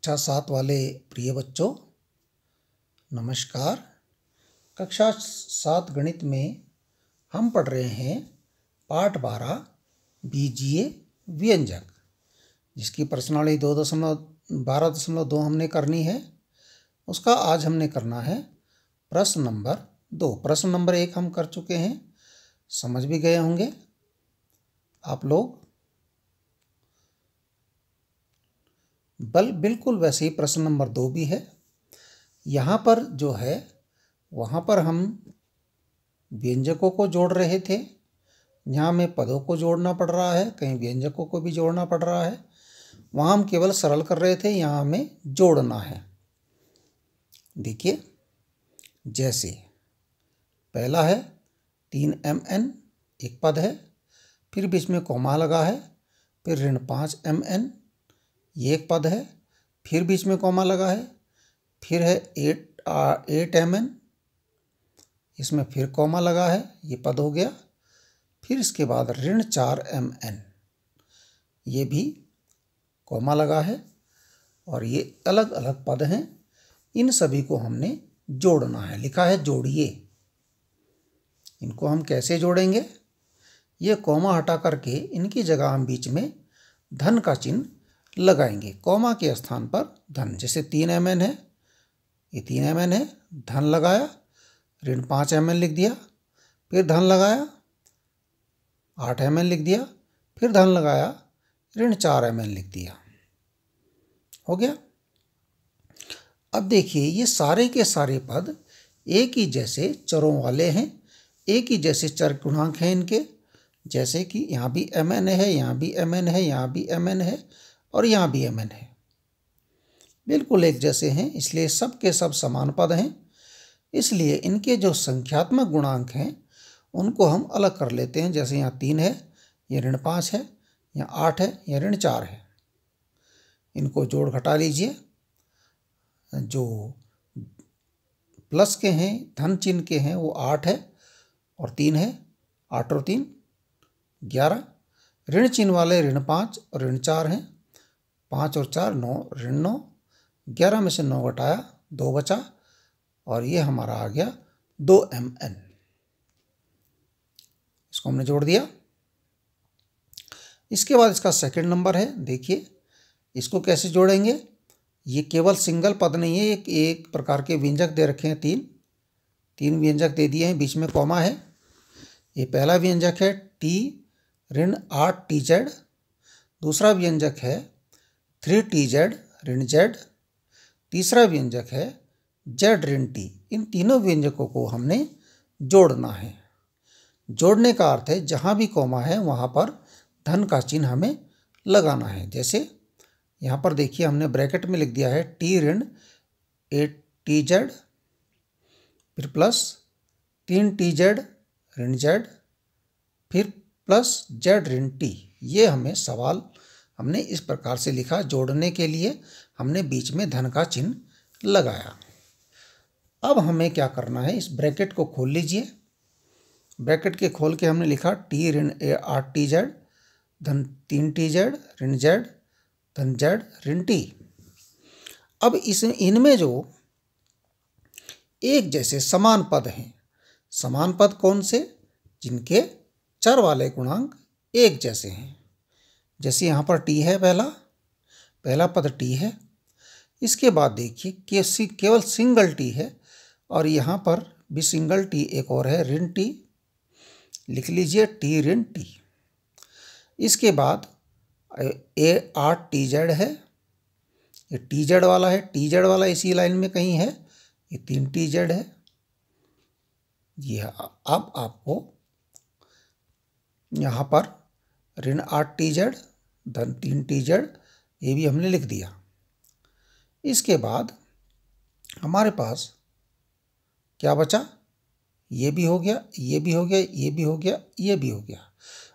कक्षा 7 वाले प्रिय बच्चों, नमस्कार। कक्षा 7 गणित में हम पढ़ रहे हैं पाठ 12 बीजीय व्यंजक, जिसकी प्रश्नावली 12.2 हमने करनी है। उसका आज हमने करना है प्रश्न नंबर 2। प्रश्न नंबर 1 हम कर चुके हैं, समझ भी गए होंगे आप लोग। बिल्कुल वैसे ही प्रश्न नंबर 2 भी है। यहाँ पर जो है वहाँ पर हम व्यंजकों को जोड़ रहे थे, यहाँ में पदों को जोड़ना पड़ रहा है, कहीं व्यंजकों को भी जोड़ना पड़ रहा है। वहाँ हम केवल सरल कर रहे थे, यहाँ हमें जोड़ना है। देखिए, जैसे पहला है 3mn, एक पद है, फिर बीच में कॉमा लगा है, फिर ऋण 5mn, ये एक पद है, फिर बीच में कॉमा लगा है, फिर है 8mn, इसमें फिर कॉमा लगा है, ये पद हो गया। फिर इसके बाद ऋण 4mn, ये भी कॉमा लगा है, और ये अलग अलग पद हैं। इन सभी को हमने जोड़ना है, लिखा है जोड़िए। इनको हम कैसे जोड़ेंगे? ये कॉमा हटा करके इनकी जगह हम बीच में धन का चिन्ह लगाएंगे, कॉमा के स्थान पर धन। जैसे 3mn है, ये 3mn है, धन लगाया, ऋण 5mn लिख दिया, फिर धन लगाया, 8mn लिख दिया, फिर धन लगाया, ऋण 4mn लिख दिया। हो गया। अब देखिए, ये सारे के सारे पद एक ही जैसे चरों वाले हैं, एक ही जैसे चर गुणांक हैं इनके। जैसे कि यहाँ भी mn है, यहाँ भी mn है, यहाँ भी mn है, और यहाँ भी mn है, बिल्कुल एक जैसे हैं, इसलिए सब के सब समान पद हैं। इसलिए इनके जो संख्यात्मक गुणांक हैं उनको हम अलग कर लेते हैं। जैसे यहाँ 3 है, ये ऋण 5 है, यहाँ 8 है, यह ऋण 4 है। इनको जोड़ घटा लीजिए। जो प्लस के हैं, धन चिन्ह के हैं, वो 8 है और 3 है, 8 और 3 11। ऋण चिन्ह वाले ऋण 5 और ऋण 4 हैं, 5 और 4 9, ऋण 9। 11 में से 9 घटाया, 2 बचा, और ये हमारा आ गया 2mn। इसको हमने जोड़ दिया। इसके बाद इसका सेकंड नंबर है। देखिए, इसको कैसे जोड़ेंगे? ये केवल सिंगल पद नहीं है, एक प्रकार के व्यंजक दे रखे हैं, तीन व्यंजक दे दिए हैं, बीच में कॉमा है। ये पहला व्यंजक है t ऋण 8tz, दूसरा व्यंजक है 3tz ऋण z, तीसरा व्यंजक है z ऋण t। इन तीनों व्यंजकों को हमने जोड़ना है। जोड़ने का अर्थ है जहाँ भी कॉमा है वहाँ पर धन का चिन्ह हमें लगाना है। जैसे यहाँ पर देखिए, हमने ब्रैकेट में लिख दिया है t ऋण 8tz, फिर प्लस 3tz ऋण z, फिर प्लस z ऋण t। ये हमें सवाल हमने इस प्रकार से लिखा। जोड़ने के लिए हमने बीच में धन का चिन्ह लगाया। अब हमें क्या करना है, इस ब्रैकेट को खोल लीजिए। ब्रैकेट के खोल के हमने लिखा t ऋण 8tz धन 3tz ऋण z धन z ऋण t। अब इनमें जो एक जैसे समान पद हैं, समान पद कौन से? जिनके चर वाले गुणांक एक जैसे हैं। जैसे यहाँ पर t है, पहला पद t है। इसके बाद देखिए केवल सिंगल t है, और यहाँ पर भी सिंगल t एक और है, ऋण t। लिख लीजिए t ऋण t। इसके बाद 8tz है, ये tz वाला है, tz वाला इसी लाइन में कहीं है, ये 3tz है। ये अब आपको यहाँ पर ऋण 8tz धन 3tz, ये भी हमने लिख दिया। इसके बाद हमारे पास क्या बचा? ये भी हो गया, ये भी हो गया, ये भी हो गया, ये भी हो गया।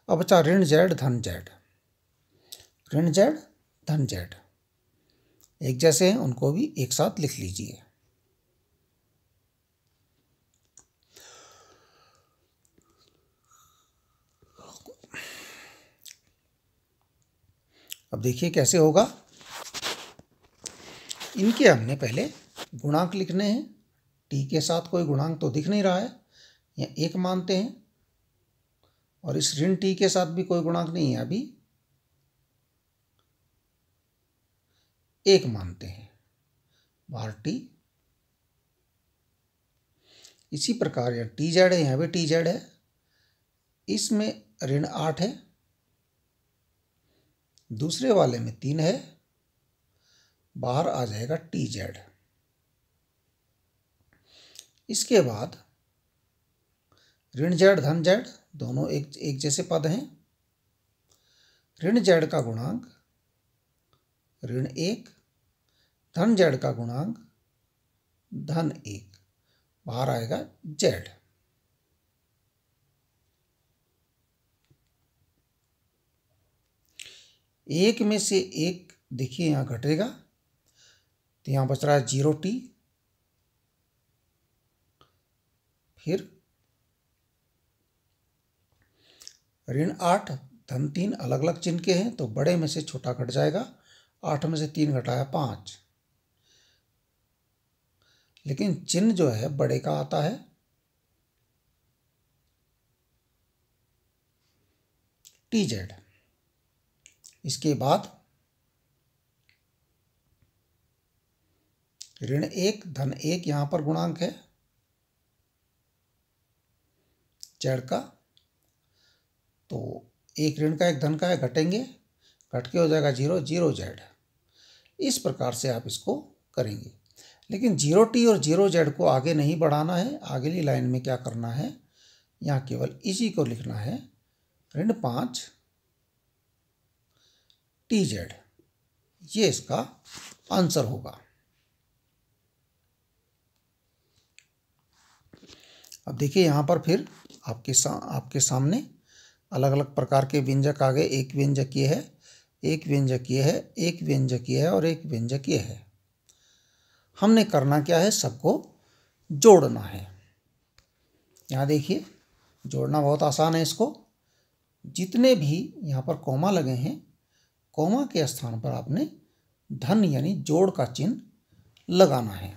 अब बचा ऋण z धन z, ऋण z धन z, एक जैसे हैं, उनको भी एक साथ लिख लीजिए। अब देखिए कैसे होगा। इनके हमने पहले गुणांक लिखने हैं। टी के साथ कोई गुणांक तो दिख नहीं रहा है, या 1 मानते हैं, और इस ऋण टी के साथ भी कोई गुणांक नहीं है, अभी 1 मानते हैं बार टी। इसी प्रकार यहाँ टी जेड है, यहाँ भी टी जेड है, इसमें ऋण 8 है, दूसरे वाले में 3 है, बाहर आ जाएगा टी जेड। इसके बाद ऋण जेड धन जेड दोनों एक जैसे पद हैं। ऋण जेड का गुणांक ऋण 1, धन जेड का गुणांक धन 1, बाहर आएगा जेड। एक में से एक देखिए यहाँ घटेगा, तो यहाँ बच रहा है 0t, फिर ऋण 8 धन 3 अलग अलग चिन्ह के हैं, तो बड़े में से छोटा घट जाएगा। 8 में से 3 घटाया 5, लेकिन चिन्ह जो है बड़े का आता है। T Z. इसके बाद ऋण 1 धन 1 यहां पर गुणांक है जेड का, तो एक ऋण का एक धन का है, घटेंगे, घट के हो जाएगा 0, 0 जेड। इस प्रकार से आप इसको करेंगे, लेकिन 0t और 0 जेड को आगे नहीं बढ़ाना है। अगली लाइन में क्या करना है, यहाँ केवल इसी को लिखना है, ऋण 5 टी जेड, ये इसका आंसर होगा। अब देखिए यहाँ पर फिर आपके सामने अलग अलग प्रकार के व्यंजक आ गए। एक व्यंजक ये है, एक व्यंजक ये है, एक व्यंजक ये है और एक व्यंजक ये है। हमने करना क्या है, सबको जोड़ना है। यहाँ देखिए जोड़ना बहुत आसान है। इसको जितने भी यहाँ पर कॉमा लगे हैं, कॉमा के स्थान पर आपने धन यानी जोड़ का चिन्ह लगाना है,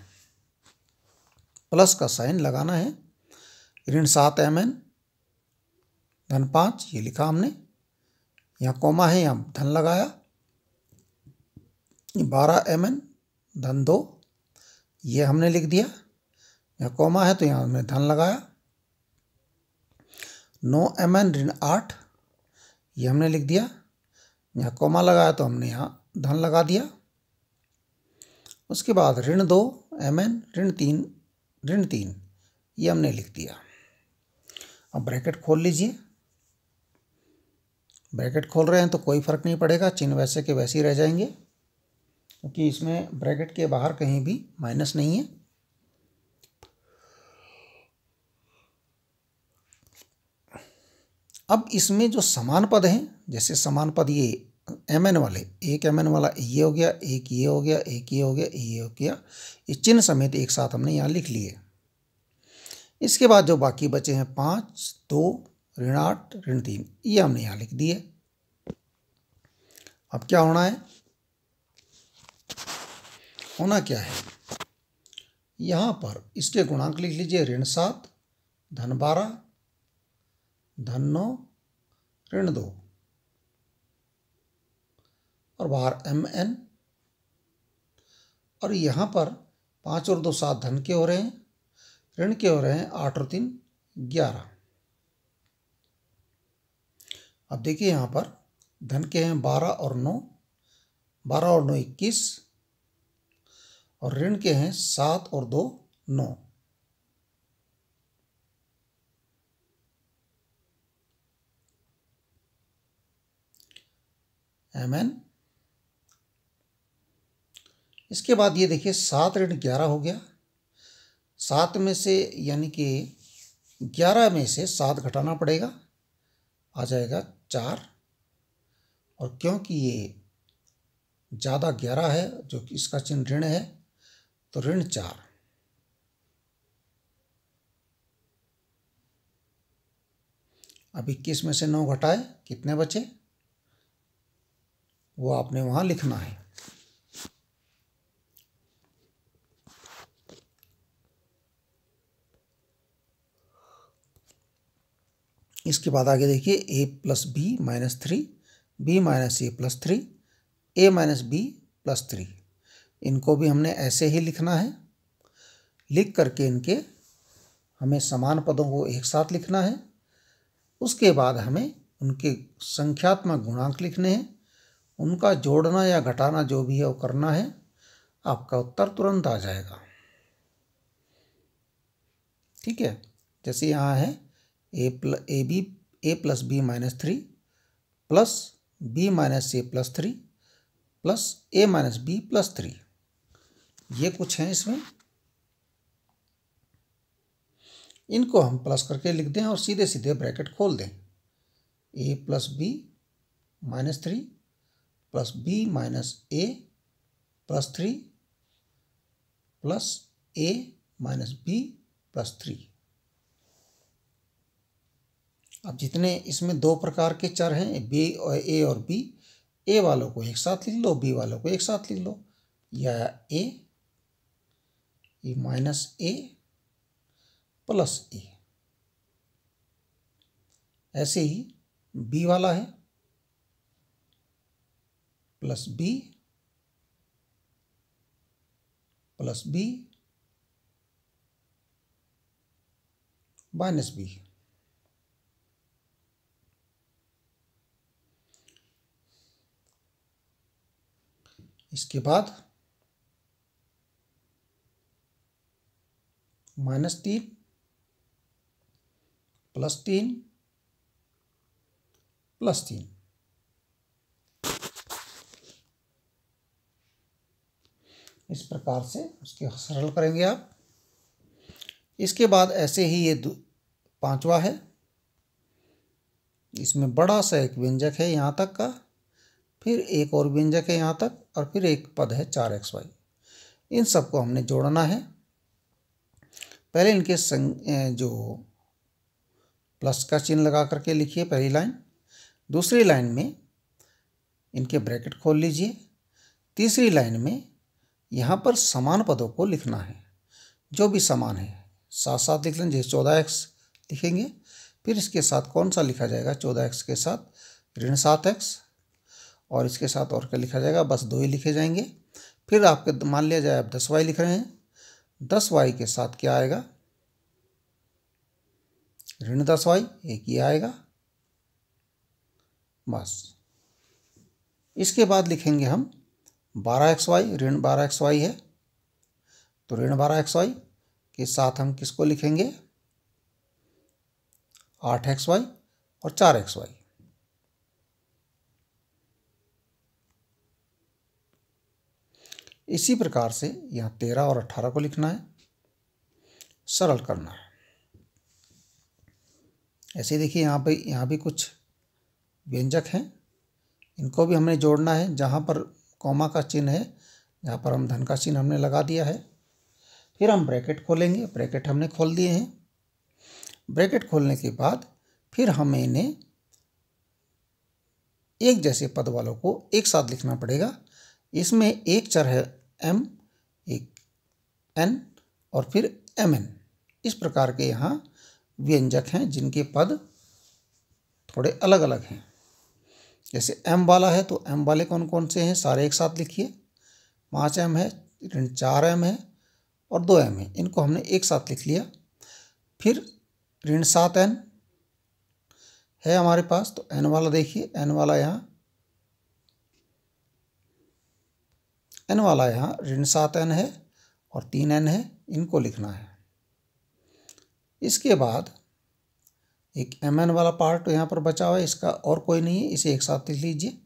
प्लस का साइन लगाना है। ऋण 7 mn धन 5 ये लिखा हमने, यहाँ कॉमा है, यहाँ धन लगाया। 12 mn धन 2 ये हमने लिख दिया, यहाँ कॉमा है तो यहाँ हमने धन लगाया। 9 mn ऋण 8 ये हमने लिख दिया, यहाँ कॉमा लगाया तो हमने यहाँ धन लगा दिया। उसके बाद ऋण 2 mn ऋण 3 ये हमने लिख दिया। अब ब्रैकेट खोल लीजिए। ब्रैकेट खोल रहे हैं तो कोई फर्क नहीं पड़ेगा, चिन्ह वैसे के वैसे ही रह जाएंगे, क्योंकि इसमें ब्रैकेट के बाहर कहीं भी माइनस नहीं है। अब इसमें जो समान पद हैं, जैसे समान पद ये mn वाले, एक mn वाला ये हो गया, एक ये हो गया, एक ये हो गया, ये हो गया, ये चिन्ह समेत एक साथ हमने यहाँ लिख लिए। इसके बाद जो बाकी बचे हैं 5, 2, ऋण 8, ऋण 3 ये हमने यहाँ लिख दिए। अब क्या होना है, होना क्या है, यहाँ पर इसके गुणांक लिख लीजिए। ऋण 7 धन 12 धन 9 ऋण 2 और बाहर mn, और यहाँ पर 5 और 2 7 धन के हो रहे हैं, ऋण के हो रहे हैं 8 और 3 11। अब देखिए यहाँ पर धन के हैं 12 और 9, 12 और 9 21, और ऋण के हैं 7 और 2 9। mn। इसके बाद ये देखिए 7 ऋण 11 हो गया। 7 में से यानी कि 11 में से 7 घटाना पड़ेगा, आ जाएगा 4, और क्योंकि ये ज़्यादा 11 है जो कि इसका चिन्ह ऋण है, तो ऋण 4। अब 21 में से 9 घटाए कितने बचे, वो आपने वहाँ लिखना है। इसके बाद आगे देखिए a plus B minus 3, b minus A plus 3, a minus B plus 3। इनको भी हमने ऐसे ही लिखना है। लिख करके इनके हमें समान पदों को एक साथ लिखना है। उसके बाद हमें उनके संख्यात्मक गुणांक लिखने हैं, उनका जोड़ना या घटाना जो भी है वो करना है। आपका उत्तर तुरंत आ जाएगा। ठीक है, जैसे यहाँ है A plus B minus 3 plus B minus A plus 3 plus A minus B plus 3। ये कुछ हैं इसमें, इनको हम प्लस करके लिख दें और सीधे सीधे ब्रैकेट खोल दें। A plus B minus 3 plus B minus A plus 3 plus A minus B plus 3। अब जितने इसमें दो प्रकार के चर हैं, बी और ए और बी, ए वालों को एक साथ लिख लो, बी वालों को एक साथ लिख लो, या ए माइनस ए प्लस ए। ऐसे ही बी वाला है plus b plus B minus b. इसके बाद -3 +3 +3। इस प्रकार से उसके सरल करेंगे आप। इसके बाद ऐसे ही ये पांचवा है, इसमें बड़ा सा एक व्यंजक है यहाँ तक का, फिर एक और व्यंजक है यहाँ तक, और फिर एक पद है 4xy। इन सबको हमने जोड़ना है। पहले इनके जो प्लस का चिन्ह लगा करके लिखिए पहली लाइन। दूसरी लाइन में इनके ब्रैकेट खोल लीजिए। तीसरी लाइन में यहाँ पर समान पदों को लिखना है, जो भी समान है साथ साथ लिख लें। जैसे 14x लिखेंगे, फिर इसके साथ कौन सा लिखा जाएगा, 14x के साथ ऋण 7x, और इसके साथ और क्या लिखा जाएगा, बस 2 ही लिखे जाएंगे। फिर आपके मान लिया जाए आप 10y लिख रहे हैं, 10y के साथ क्या आएगा, ऋण 10y, एक ही आएगा बस। इसके बाद लिखेंगे हम 12xy, ऋण 12xy है, तो ऋण 12xy के साथ हम किसको लिखेंगे, 8xy और 4xy। इसी प्रकार से यहाँ 13 और 18 को लिखना है, सरल करना है। ऐसे देखिए यहाँ भी कुछ व्यंजक हैं, इनको भी हमने जोड़ना है। जहाँ पर कॉमा का चिन्ह है, जहाँ पर हम धन का चिन्ह हमने लगा दिया है। फिर हम ब्रैकेट खोलेंगे, ब्रैकेट हमने खोल दिए हैं। ब्रैकेट खोलने के बाद फिर हमें इन्हें एक जैसे पद वालों को एक साथ लिखना पड़ेगा। इसमें एक चर है m, एक n और फिर mn। इस प्रकार के यहाँ व्यंजक हैं जिनके पद थोड़े अलग अलग हैं। जैसे m वाला है तो m वाले कौन कौन से हैं, सारे एक साथ लिखिए। 5m है, ऋण 4m है और 2m है, इनको हमने एक साथ लिख लिया। फिर ऋण 7n है हमारे पास, तो n वाला देखिए, n वाला यहाँ ऋण 7n है और 3n है, इनको लिखना है। इसके बाद एक mn वाला पार्ट यहाँ पर बचा हुआ है, इसका और कोई नहीं है, इसे एक साथ लिख लीजिए।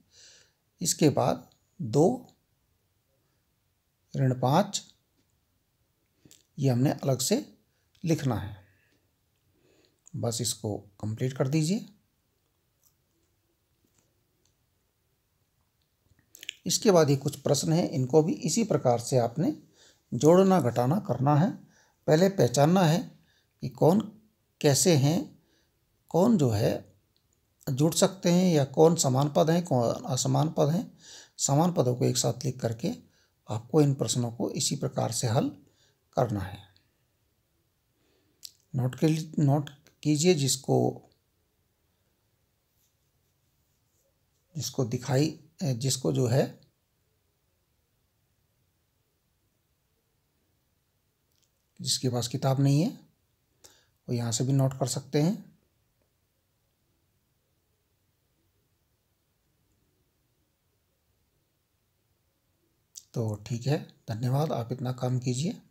इसके बाद 2 ऋण 5, ये हमने अलग से लिखना है। बस इसको कंप्लीट कर दीजिए। इसके बाद ये कुछ प्रश्न हैं, इनको भी इसी प्रकार से आपने जोड़ना घटाना करना है। पहले पहचानना है कि कौन कैसे हैं, कौन जो है जुड़ सकते हैं या कौन समान पद हैं, कौन असमान पद हैं। समान पदों को एक साथ लिख करके आपको इन प्रश्नों को इसी प्रकार से हल करना है। नोट कीजिए, जिसको जिसको जो है जिसके पास किताब नहीं है वो यहाँ से भी नोट कर सकते हैं। तो ठीक है, धन्यवाद। आप इतना काम कीजिए।